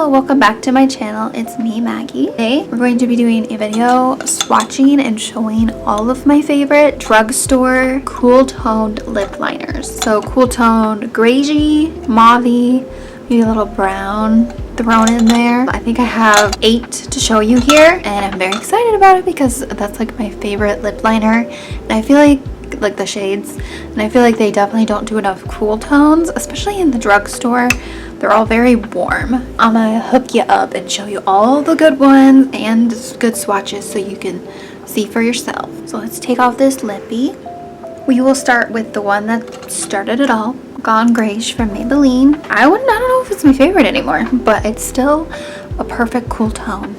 Hello, welcome back to my channel. It's me, Maggie. Today we're going to be doing a video swatching and showing all of my favorite drugstore cool toned lip liners. So cool toned Greige, mauve, maybe a little brown thrown in there. I think I have 8 to show you here, and I'm very excited about it because that's like my favorite lip liner, and I feel like the shades, and I feel like they definitely don't do enough cool tones, especially in the drugstore. They're all very warm. I'm gonna hook you up and show you all the good ones and good swatches so you can see for yourself. So let's take off this lippy. We will start with the one that started it all, Gone Greige from Maybelline. I don't know if it's my favorite anymore, but it's still a perfect cool tone.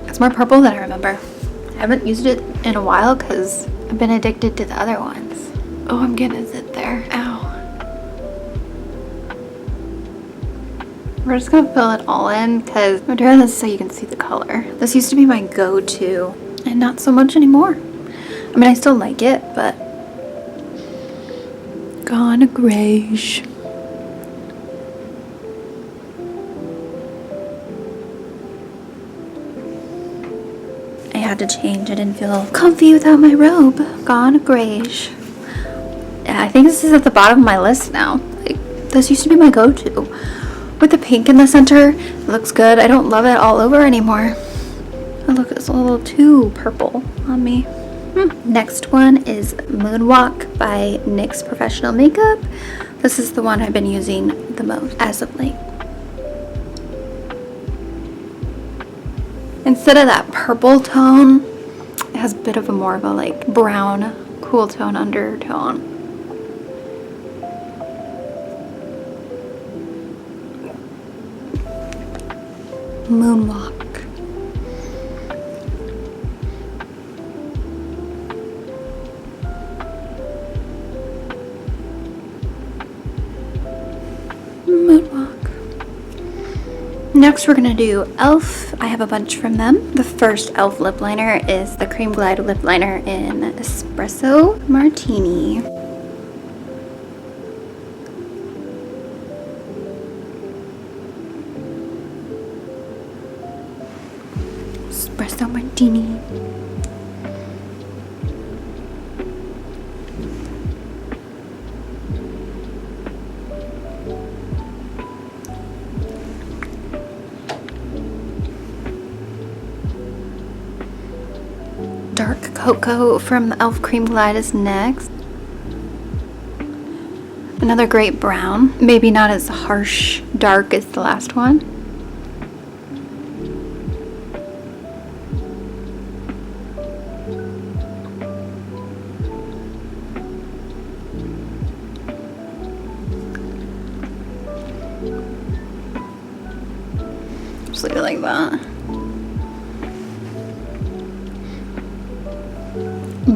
It's more purple than I remember. I haven't used it in a while because I've been addicted to the other ones. Oh, I'm gonna sit there. Ow. We're just gonna fill it all in because I'm doing this so you can see the color. This used to be my go-to and not so much anymore. I mean, I still like it, but Gone Greige. I had to change. I didn't feel comfy without my robe. Gone Greige. Yeah, I think this is at the bottom of my list now. Like, this used to be my go-to. With the pink in the center, it looks good. I don't love it all over anymore. Oh, look, it's a little too purple on me. Next one is Moonwalk by NYX Professional Makeup. This is the one I've been using the most as of late. Instead of that purple tone, it has a bit of a more of a like brown cool tone undertone. Moonwalk. Moonwalk. Next we're gonna do E.L.F. I have a bunch from them. The first E.L.F. lip liner is the Cream Glide lip liner in Espresso Martini. Espresso Martini. Dark Cocoa from the E.L.F. Cream Glide is next. Another great brown. Maybe not as harsh dark as the last one. Just leave it like that.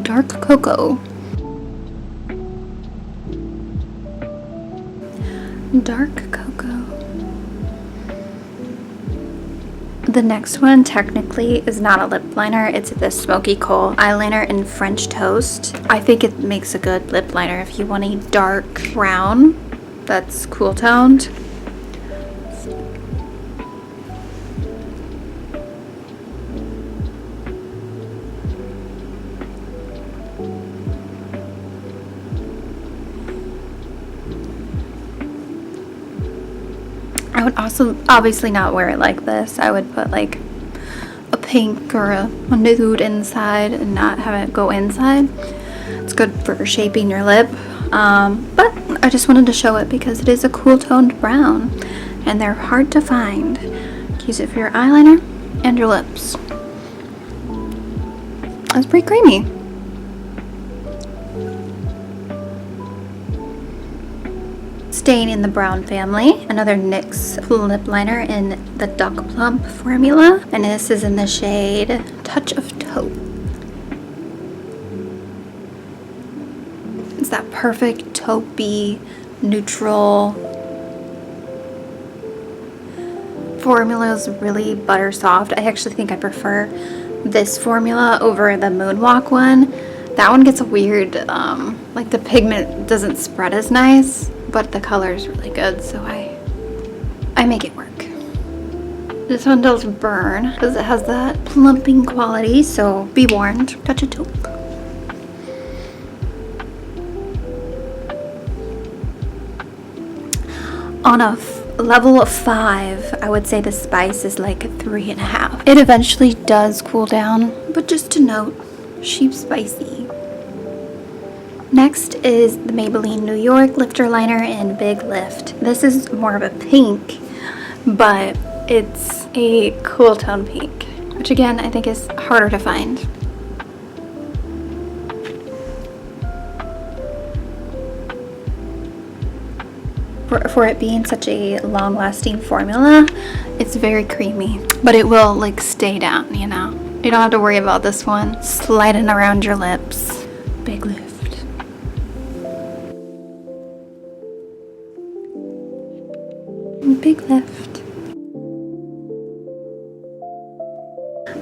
Dark Cocoa. Dark Cocoa. The next one technically is not a lip liner. It's the Smoky Kohl eyeliner in French Toast. I think it makes a good lip liner if you want a dark brown that's cool toned. I would also obviously not wear it like this. I would put like a pink or a nude inside and not have it go inside. It's good for shaping your lip, but I just wanted to show it because it is a cool toned brown and they're hard to find. Use it for your eyeliner and your lips. It's pretty creamy. Staying in the brown family, another NYX lip liner in the Duck Plump formula, and this is in the shade Touch of Taupe. It's that perfect taupey, neutral formula. Is really butter soft. I actually think I prefer this formula over the Moonwalk one. That one gets a weird, like the pigment doesn't spread as nice, but the color is really good, so I make it work. This one does burn because it has that plumping quality, so be warned. Touch a taupe. On a level of 5, I would say the spice is like a 3.5. It eventually does cool down, but just to note, she's spicy. Next is the Maybelline New York Lifter Liner in Big Lift. This is more of a pink, but it's a cool tone pink, which again I think is harder to find. For it being such a long-lasting formula, it's very creamy, but it will like stay down, you know. You don't have to worry about this one sliding around your lips. Big Lift. Big Lift.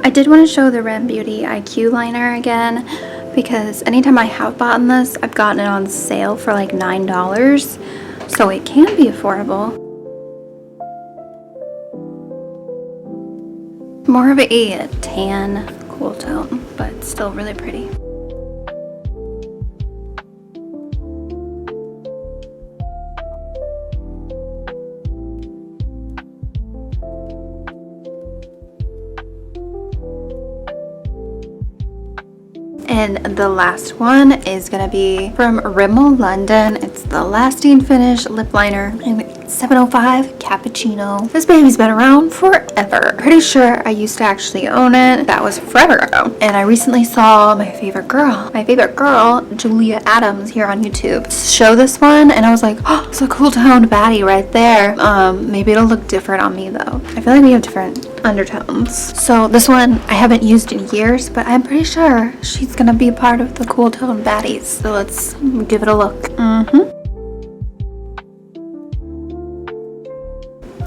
I did want to show the Ren Beauty IQ liner again, because anytime I have bought this, I've gotten it on sale for like $9. So it can be affordable. More of a tan cool tone, but still really pretty. And the last one is gonna be from Rimmel London. It's the Lasting Finish Lip Liner in 705 Cappuccino. This baby's been around forever. Pretty sure I used to actually own it. That was forever ago. And I recently saw my favorite girl, Julia Adams, here on YouTube, show this one, and I was like, oh, it's a cool toned baddie right there. Maybe it'll look different on me though. I feel like we have different undertones. So this one I haven't used in years, but I'm pretty sure she's gonna be part of the cool tone baddies. So let's give it a look.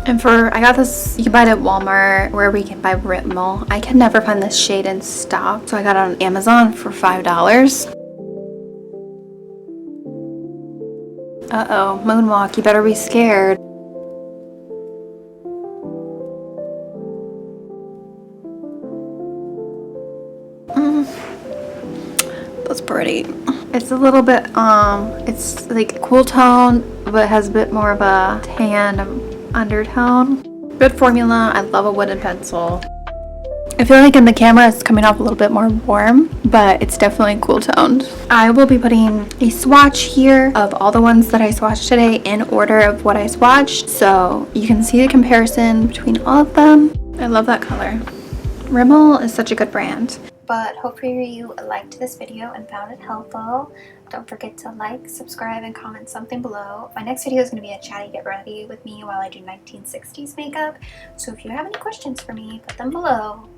And I got this, you can buy it at Walmart, wherever you can buy Rimmel. I can never find this shade in stock, so I got it on Amazon for $5. Uh-oh, Moonwalk, you better be scared. That's pretty. It's a little bit, it's like cool tone, but has a bit more of a tan undertone. Good formula. I love a wooden pencil. I feel like in the camera it's coming off a little bit more warm, but it's definitely cool toned. I will be putting a swatch here of all the ones that I swatched today in order of what I swatched, so you can see the comparison between all of them. I love that color. Rimmel is such a good brand. But hopefully you liked this video and found it helpful. Don't forget to like, subscribe, and comment something below. My next video is going to be a chatty get ready with me while I do 1960s makeup. So if you have any questions for me, put them below.